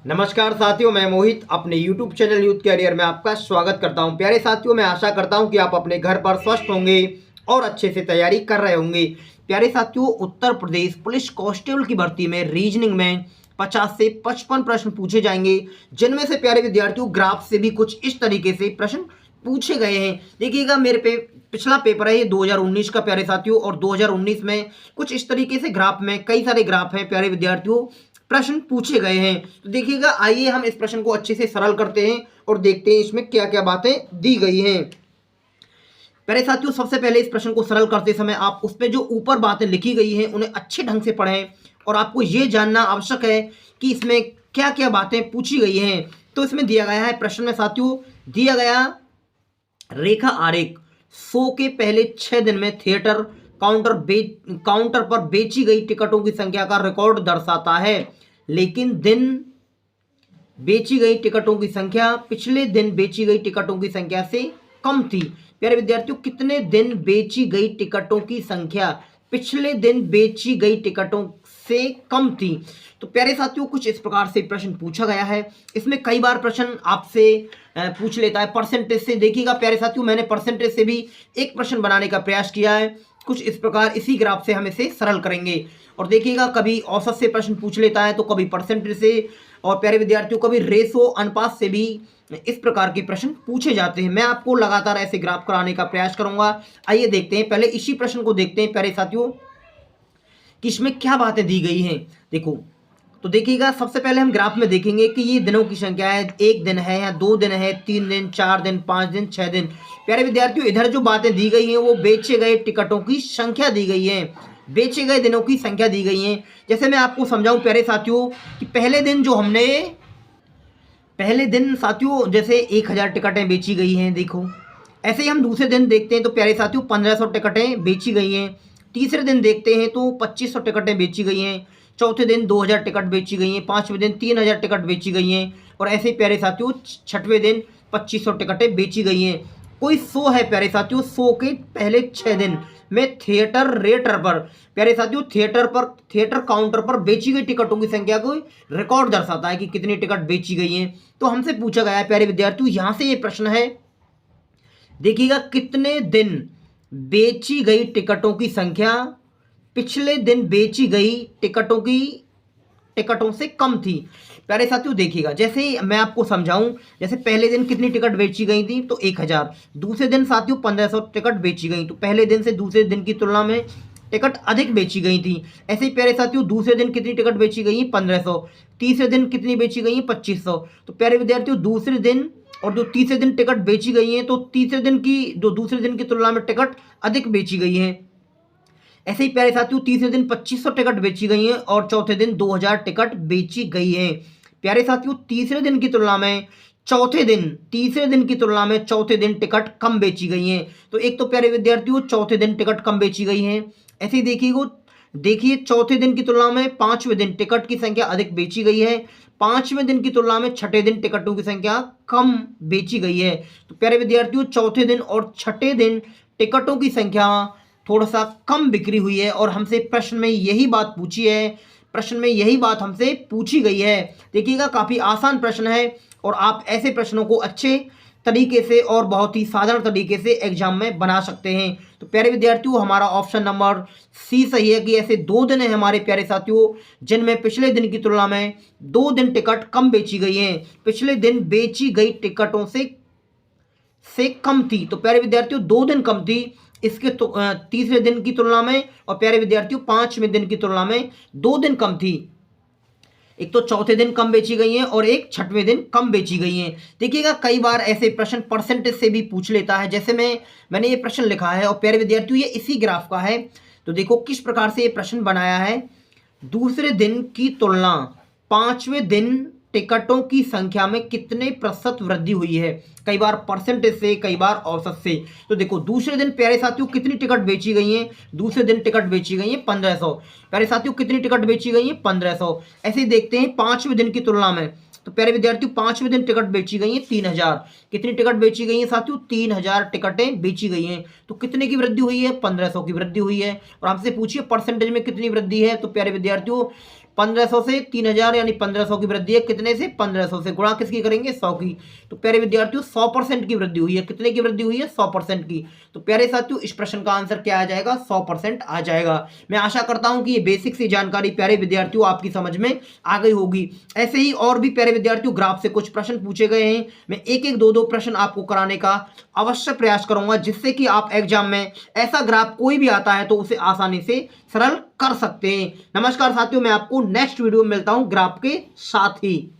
नमस्कार साथियों, मैं मोहित अपने YouTube चैनल यूथ कैरियर में आपका स्वागत करता हूं। प्यारे साथियों, मैं आशा करता हूं कि आप अपने घर पर स्वस्थ होंगे और अच्छे से तैयारी कर रहे होंगे। प्यारे साथियों, उत्तर प्रदेश पुलिस कांस्टेबल की भर्ती में रीजनिंग में 50 से 55 प्रश्न पूछे जाएंगे, जिनमें से प्यारे विद्यार्थियों ग्राफ से भी कुछ इस तरीके से प्रश्न पूछे गए हैं। देखिएगा, मेरे पे पिछला पेपर है ये 2019 का प्यारे साथियों, और 2019 में कुछ इस तरीके से ग्राफ में कई सारे ग्राफ हैं प्यारे विद्यार्थियों, प्रश्न पूछे गए हैं। तो देखिएगा, आइए हम इस प्रश्न को अच्छे से सरल करते हैं और देखते हैं इसमें क्या क्या बातें दी गई हैं। प्यारे साथियों, सबसे पहले इस प्रश्न को सरल करते समय आप उस पर जो ऊपर बातें लिखी गई हैं उन्हें अच्छे ढंग से पढ़ें, और आपको ये जानना आवश्यक है कि इसमें क्या क्या बातें पूछी गई हैं। तो इसमें दिया गया है, प्रश्न में साथियों दिया गया रेखा आरेख 100 के पहले 6 दिन में थिएटर काउंटर पर बेची गई टिकटों की संख्या का रिकॉर्ड दर्शाता है, लेकिन दिन बेची गई टिकटों की संख्या पिछले दिन बेची गई टिकटों की संख्या से कम थी। प्यारे विद्यार्थियों, कितने दिन बेची गई टिकटों की संख्या पिछले दिन बेची गई टिकटों से कम थी। तो प्यारे साथियों, कुछ इस प्रकार से प्रश्न पूछा गया है। इसमें कई बार प्रश्न आपसे पूछ लेता है परसेंटेज से। देखिएगा प्यारे साथियों, मैंने परसेंटेज से भी एक प्रश्न बनाने का प्रयास किया है। कुछ इस प्रकार इसी ग्राफ से हम इसे सरल करेंगे। और देखिएगा, कभी औसत से प्रश्न पूछ लेता है, तो कभी परसेंटेज से, और प्यारे विद्यार्थियों कभी रेशो अनुपात से भी इस प्रकार के प्रश्न पूछे जाते हैं। मैं आपको लगातार ऐसे ग्राफ कराने का प्रयास करूंगा। आइए देखते हैं, पहले इसी प्रश्न को देखते हैं प्यारे साथियों कि इसमें क्या बातें दी गई हैं। देखो, तो देखिएगा, सबसे पहले हम ग्राफ में देखेंगे कि ये दिनों की संख्या है। 1 दिन है या 2 दिन है, 3 दिन, 4 दिन, 5 दिन, 6 दिन। प्यारे विद्यार्थियों, इधर जो बातें दी गई हैं वो बेचे गए टिकटों की संख्या दी गई है, बेचे गए दिनों की संख्या दी गई है। जैसे मैं आपको समझाऊं प्यारे साथियों कि पहले दिन साथियों जैसे 1000 टिकटें बेची गई हैं। देखो, ऐसे ही हम दूसरे दिन देखते हैं तो प्यारे साथियों 1500 टिकटें बेची गई हैं। तीसरे दिन देखते हैं तो 2500 टिकटें बेची गई हैं। चौथे दिन 2000 टिकट बेची गई हैं। पांचवें दिन 3000 टिकट बेची गई हैं। और ऐसे ही प्यारे साथियों छठवें दिन 2500 टिकटें बेची गई हैं। कोई शो है प्यारे साथियों, शो के पहले 6 दिन में थिएटर पर प्यारे साथियों थिएटर काउंटर पर बेची गई टिकटों की संख्या को रिकॉर्ड दर्शाता है कि कितनी टिकट बेची गई हैं। तो हमसे पूछा गया है प्यारे विद्यार्थियों, यहां से ये प्रश्न है। देखिएगा, कितने दिन बेची गई टिकटों की संख्या पिछले दिन बेची गई टिकटों से कम थी। प्यारे साथियों देखिएगा, जैसे मैं आपको समझाऊं, जैसे पहले दिन कितनी टिकट बेची गई थी तो 1000। दूसरे दिन साथियों 1500 टिकट बेची गई, तो पहले दिन से दूसरे दिन की तुलना में टिकट अधिक बेची गई थी। ऐसे ही प्यारे साथियों दूसरे दिन कितनी टिकट बेची गई 1500। तीसरे दिन कितनी बेची गई 2500। तो प्यारे विद्यार्थियों, दूसरे दिन और जो तीसरे दिन टिकट बेची गई हैं तो तीसरे दिन की जो दूसरे दिन की तुलना में टिकट अधिक बेची गई हैं। ऐसे ही प्यारे साथियों, तीसरे दिन 2500 टिकट बेची गई हैं और चौथे दिन 2000 टिकट बेची गई हैं। प्यारे साथियों, तीसरे दिन की तुलना में चौथे दिन टिकट कम बेची गई हैं। तो एक तो प्यारे विद्यार्थियों चौथे दिन टिकट कम बेची गई हैं। ऐसे ही देखिए चौथे दिन की तुलना में पांचवें दिन टिकट की संख्या अधिक बेची गई है। पांचवें दिन की तुलना में छठे दिन टिकटों की संख्या कम बेची गई है। तो प्यारे विद्यार्थियों, चौथे दिन और छठे दिन टिकटों की संख्या थोड़ा सा कम बिक्री हुई है, और हमसे प्रश्न में यही बात हमसे पूछी गई है। देखिएगा, काफी आसान प्रश्न है, और आप ऐसे प्रश्नों को अच्छे तरीके से और बहुत ही साधारण तरीके से एग्जाम में बना सकते हैं। तो प्यारे विद्यार्थियों, हमारा ऑप्शन नंबर सी सही है कि ऐसे 2 दिन है हमारे प्यारे साथियों जिनमें पिछले दिन की तुलना में 2 दिन टिकट कम बेची गई हैं। पिछले दिन बेची गई टिकटों से कम थी। तो प्यारे विद्यार्थियों 2 दिन कम थी इसके तीसरे दिन की तुलना में, और प्यारे विद्यार्थियों 5वें दिन की तुलना में 2 दिन कम थी। एक तो चौथे दिन कम बेची गई हैं और एक छठवें दिन कम बेची गई हैं। देखिएगा, कई बार ऐसे प्रश्न परसेंटेज से भी पूछ लेता है। जैसे मैंने ये प्रश्न लिखा है, और प्यारे विद्यार्थियों ये इसी ग्राफ का है। तो देखो किस प्रकार से ये प्रश्न बनाया है। दूसरे दिन की तुलना 5वें दिन टिकटों की संख्या में कितने प्रतिशत वृद्धि हुई है। कई बार परसेंटेज से, कई बार औसत से। तो देखो, दूसरे दिन प्यारे साथियों कितनी टिकट बेची गई हैं। दूसरे दिन टिकट बेची गई हैं 1500। प्यारे साथियों कितनी टिकट बेची गई हैं 1500। ऐसे ही देखते हैं 5वें दिन की तुलना में। तो प्यारे विद्यार्थियों 5वें दिन टिकट बेची गई हैं 3000। कितनी टिकट बेची गई हैं साथियों 3000 टिकटें बेची गई हैं। तो कितने की वृद्धि हुई है 1500 की वृद्धि हुई है। और आपसे पूछिए परसेंटेज में कितनी वृद्धि है। तो प्यारे विद्यार्थियों 1500 से 3000 यानी 1500 की वृद्धि है। कितने से? 1500 से। गुणा किसकी करेंगे? 100 की। तो प्यारे विद्यार्थियों 100% की वृद्धि हुई है। कितने की वृद्धि हुई है? 100% की। तो प्यारे साथियों इस प्रश्न का आंसर क्या आ जाएगा? 100% आ जाएगा। मैं आशा करता हूं कि ये बेसिक सी जानकारी प्यारे विद्यार्थियों आपकी समझ में आ गई होगी। ऐसे ही और भी प्यारे विद्यार्थियों ग्राफ से कुछ प्रश्न पूछे गए हैं। मैं एक एक दो प्रश्न आपको कराने का अवश्य प्रयास करूंगा, जिससे कि आप एग्जाम में ऐसा ग्राफ कोई भी आता है तो उसे आसानी से सरल कर सकते हैं। नमस्कार साथियों, मैं आपको नेक्स्ट वीडियो में मिलता हूं ग्राफ के साथ ही।